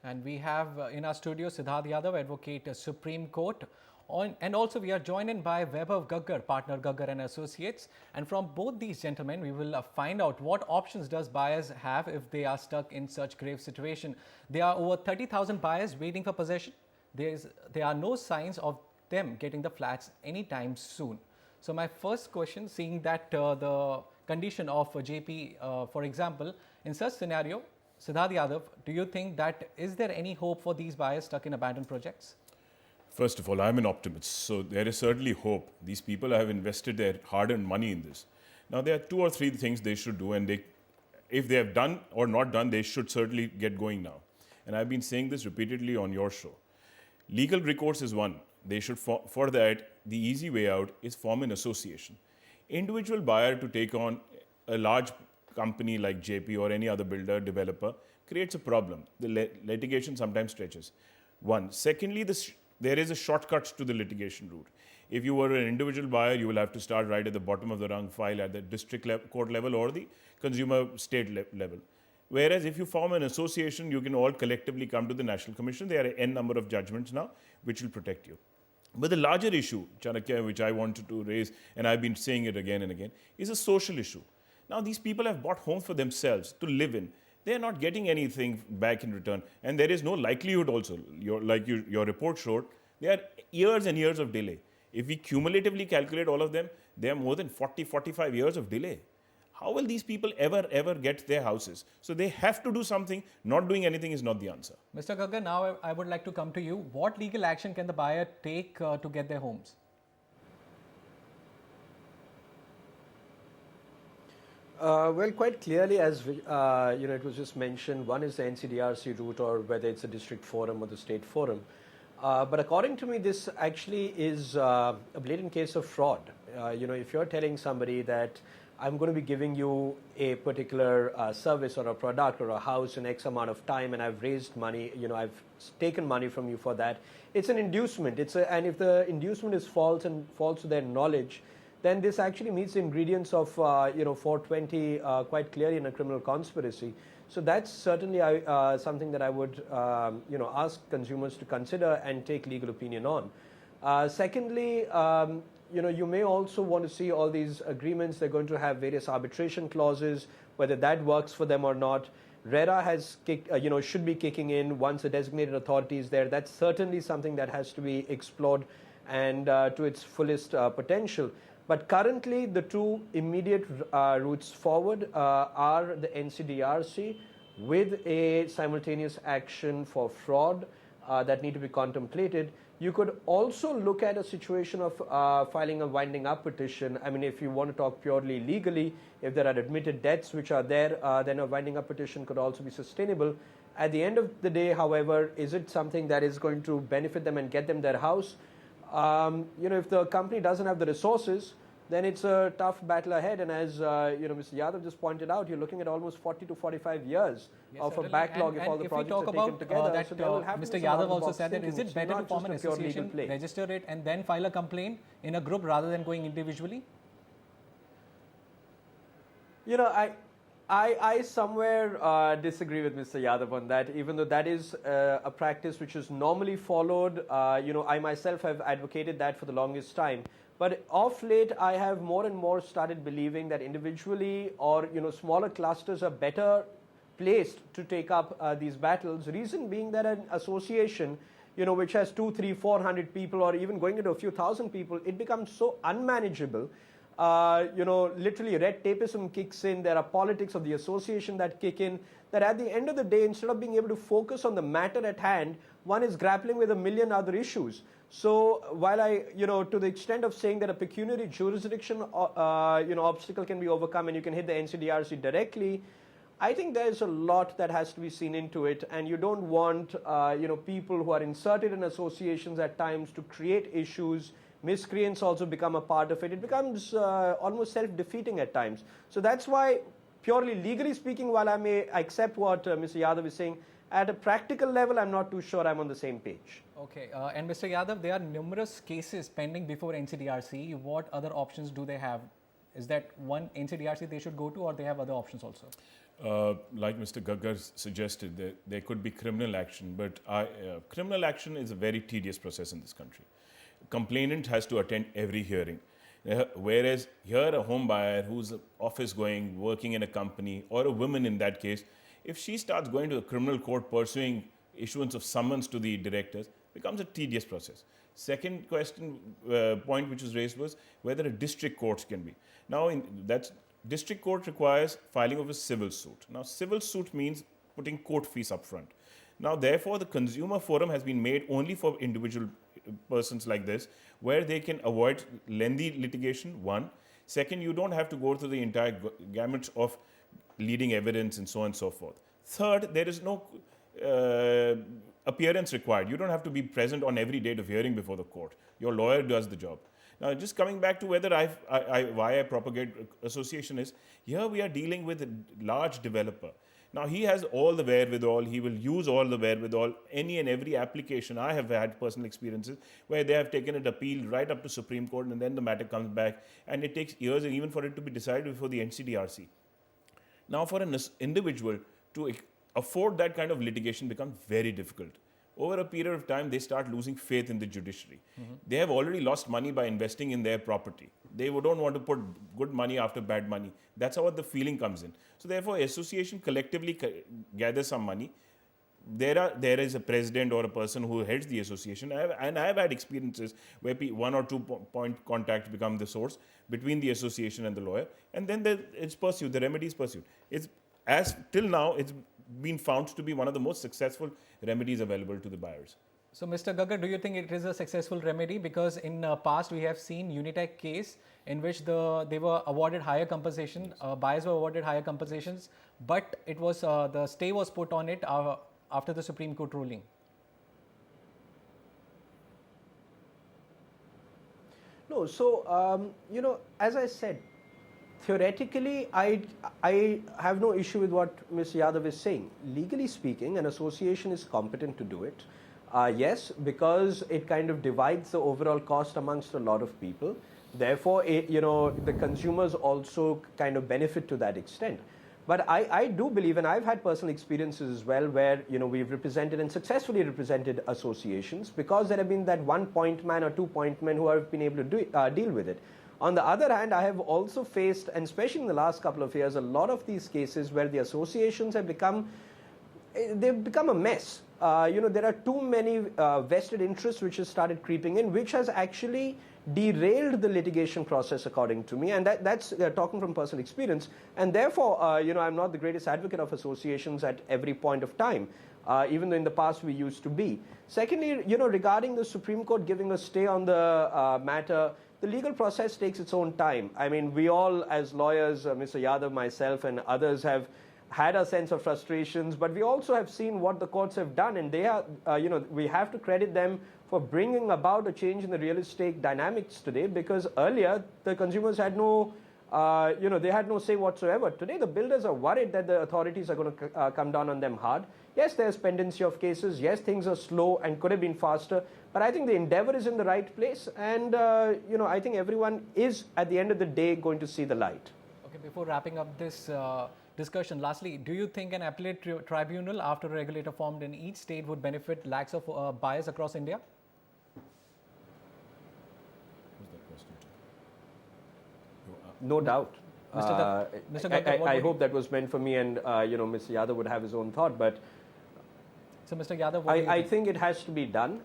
And we have in our studio Siddharth Yadav, Advocate, Supreme Court. And also we are joined in by Vaibhav Gaggar, partner Gaggar and Associates. And from both these gentlemen, we will find out what options does buyers have if they are stuck in such grave situation. There are over 30,000 buyers waiting for possession. There are no signs of them getting the flats anytime soon. So my first question, seeing that the condition of JP, for example, in such scenario, Siddharth Yadav, do you think that is there any hope for these buyers stuck in abandoned projects? First of all, I'm an optimist, so there is certainly hope. These people have invested their hard-earned money in this. Now, there are 2 or 3 things they should do, and if they have done or not done, they should certainly get going now. And I've been saying this repeatedly on your show. Legal recourse is one. They should, for that, the easy way out is form an association. Individual buyer to take on a large company like JP or any other builder, developer, creates a problem. The litigation sometimes stretches. One. Secondly, there is a shortcut to the litigation route. If you were an individual buyer, you will have to start right at the bottom of the rung, file at the district court level or the consumer state level. Whereas if you form an association, you can all collectively come to the National Commission. There are n number of judgments now which will protect you. But the larger issue, Chanakya, which I wanted to raise, and I've been saying it again and again, is a social issue. Now, these people have bought homes for themselves to live in. They are not getting anything back in return. And there is no likelihood also, like your report showed, there are years and years of delay. If we cumulatively calculate all of them, there are more than 40, 45 years of delay. How will these people ever get their houses? So they have to do something. Not doing anything is not the answer. Mr. Gaggar, now I would like to come to you. What legal action can the buyer take to get their homes? Well, quite clearly, as it was just mentioned, one is the NCDRC route, or whether it's a district forum or the state forum. But according to me, this actually is a blatant case of fraud. If you're telling somebody that I'm going to be giving you a particular service or a product or a house in X amount of time, and I've raised money, I've taken money from you for that, it's an inducement. And if the inducement is false and false to their knowledge, then this actually meets the ingredients of 420 quite clearly in a criminal conspiracy. So that's certainly something that I would ask consumers to consider and take legal opinion on. Secondly, you may also want to see all these agreements. They're going to have various arbitration clauses, whether that works for them or not. RERA has should be kicking in once the designated authority is there. That's certainly something that has to be explored and to its fullest potential. But currently, the 2 immediate routes forward are the NCDRC with a simultaneous action for fraud that need to be contemplated. You could also look at a situation of filing a winding up petition. I mean, if you want to talk purely legally, if there are admitted debts which are there, then a winding up petition could also be sustainable. At the end of the day, however, is it something that is going to benefit them and get them their house? If the company doesn't have the resources, then it's a tough battle ahead. And as Mr. Yadav just pointed out, you're looking at almost 40 to 45 years of a backlog if all the projects are taken together. That, so Mr. Yadav also said that is it better to form an association, register it, and then file a complaint in a group rather than going individually? I somewhere disagree with Mr. Yadav on that, even though that is a practice which is normally followed. I myself have advocated that for the longest time. But of late, I have more and more started believing that individually or smaller clusters are better placed to take up these battles. Reason being that an association, which has 200, 300, 400 people, or even going into a few thousand people, it becomes so unmanageable. Literally red tapeism kicks in. There are politics of the association that kick in, that at the end of the day, instead of being able to focus on the matter at hand, one is grappling with a million other issues. So while to the extent of saying that a pecuniary jurisdiction, obstacle can be overcome and you can hit the NCDRC directly, I think there's a lot that has to be seen into it, and you don't want, people who are inserted in associations at times to create issues. Miscreants also become a part of it. It becomes almost self-defeating at times. So that's why, purely legally speaking, while I may accept what Mr. Yadav is saying, at a practical level, I'm not too sure I'm on the same page. Okay. And Mr. Yadav, there are numerous cases pending before NCDRC. What other options do they have? Is that one NCDRC they should go to, or they have other options also? Like Mr. Gaggar suggested, there could be criminal action, but criminal action is a very tedious process in this country. Complainant has to attend every hearing. Whereas here, a home buyer who's office going, working in a company, or a woman in that case, if she starts going to a criminal court pursuing issuance of summons to the directors, becomes a tedious process. Second point which was raised was whether a district court can be. Now, that's district court requires filing of a civil suit. Now, civil suit means putting court fees up front. Now, therefore, the consumer forum has been made only for individual persons like this, where they can avoid lengthy litigation, one. Second, you don't have to go through the entire gamut of leading evidence and so on and so forth. Third, there is no appearance required. You don't have to be present on every date of hearing before the court. Your lawyer does the job. Now, just coming back to whether why I propagate association is, here we are dealing with a large developer. Now, he has all the wherewithal, he will use all the wherewithal, any and every application. I have had personal experiences where they have taken it appeal right up to Supreme Court, and then the matter comes back, and it takes years even for it to be decided before the NCDRC. Now, for an individual to afford that kind of litigation becomes very difficult. Over a period of time, they start losing faith in the judiciary. They have already lost money by investing in their property. They don't want to put good money after bad money. That's how the feeling comes in. So therefore, association collectively gathers some money. There is a president or a person who heads the association. I have had experiences where 1 or 2 point contact become the source between the association and the lawyer, and then it's pursued, the remedy is pursued. Till now, it's been found to be one of the most successful remedies available to the buyers. So, Mr. Gaggar, do you think it is a successful remedy? Because in past we have seen Unitech case in which they were awarded higher compensation, buyers were awarded higher compensations, but it was the stay was put on it after the Supreme Court ruling. No, so as I said, theoretically, I have no issue with what Ms. Yadav is saying. Legally speaking, an association is competent to do it. Yes, because it kind of divides the overall cost amongst a lot of people. Therefore, the consumers also kind of benefit to that extent. But I do believe, and I've had personal experiences as well, where we've represented and successfully represented associations because there have been that 1 point man or 2 point men who have been able to deal with it. On the other hand, I have also faced, and especially in the last couple of years, a lot of these cases where the associations have become a mess. There are too many vested interests which have started creeping in, which has actually derailed the litigation process, according to me, and that's talking from personal experience. And therefore, I'm not the greatest advocate of associations at every point of time, even though in the past we used to be. Secondly, regarding the Supreme Court giving a stay on the matter, the legal process takes its own time. I mean, we all, as lawyers, Mr. Yadav, myself, and others have had a sense of frustrations, but we also have seen what the courts have done, and they are, we have to credit them for bringing about a change in the real estate dynamics today, because earlier the consumers had no, they had no say whatsoever. Today the builders are worried that the authorities are going to come down on them hard. Yes, there's pendency of cases. Yes, things are slow and could have been faster, but I think the endeavor is in the right place, and I think everyone is at the end of the day going to see the light. Okay, before wrapping up this discussion, lastly, do you think an appellate tribunal after a regulator formed in each state would benefit lakhs of buyers across India? No doubt. Mr. Gaggar, I hope that was meant for me, and Mr. Yadav would have his own thought, but so Mr. Yadav, I think it has to be done.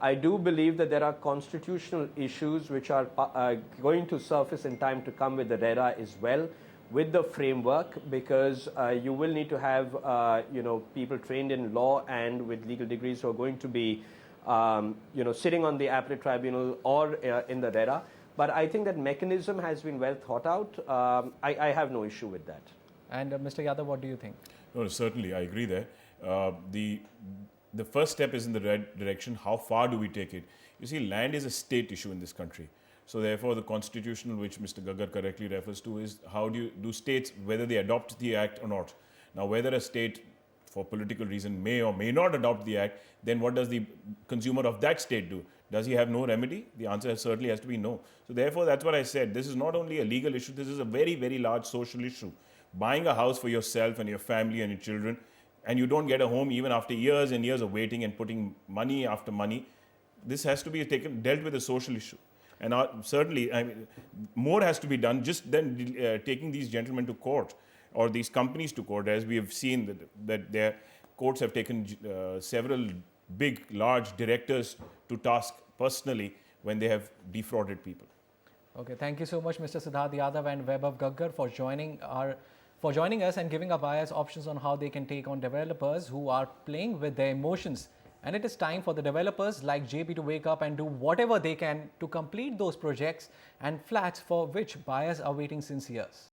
I do believe that there are constitutional issues which are going to surface in time to come with the RERA as well, with the framework, because you will need to have people trained in law and with legal degrees who are going to be sitting on the appellate tribunal or in the RERA. But I think that mechanism has been well thought out. I have no issue with that. And Mr. Yadav, what do you think? No, certainly, I agree there. The first step is in the right direction. How far do we take it? You see, land is a state issue in this country. So therefore, the constitutional, which Mr. Gaggar correctly refers to, is how do states, whether they adopt the act or not. Now, whether a state, for political reason, may or may not adopt the act, then what does the consumer of that state do? Does he have no remedy? The answer certainly has to be no. So therefore, that's what I said. This is not only a legal issue, this is a very, very large social issue. buying a house for yourself and your family and your children, and you don't get a home even after years and years of waiting and putting money after money. This has to be dealt with a social issue. And certainly, I mean, more has to be done just than taking these gentlemen to court or these companies to court, as we have seen that their courts have taken several big, large directors to task personally when they have defrauded people. Okay, thank you so much, Mr. Siddharth Yadav and Vaibhav Gaggar, for joining us and giving our buyers options on how they can take on developers who are playing with their emotions. And it is time for the developers like JB to wake up and do whatever they can to complete those projects and flats for which buyers are waiting since years.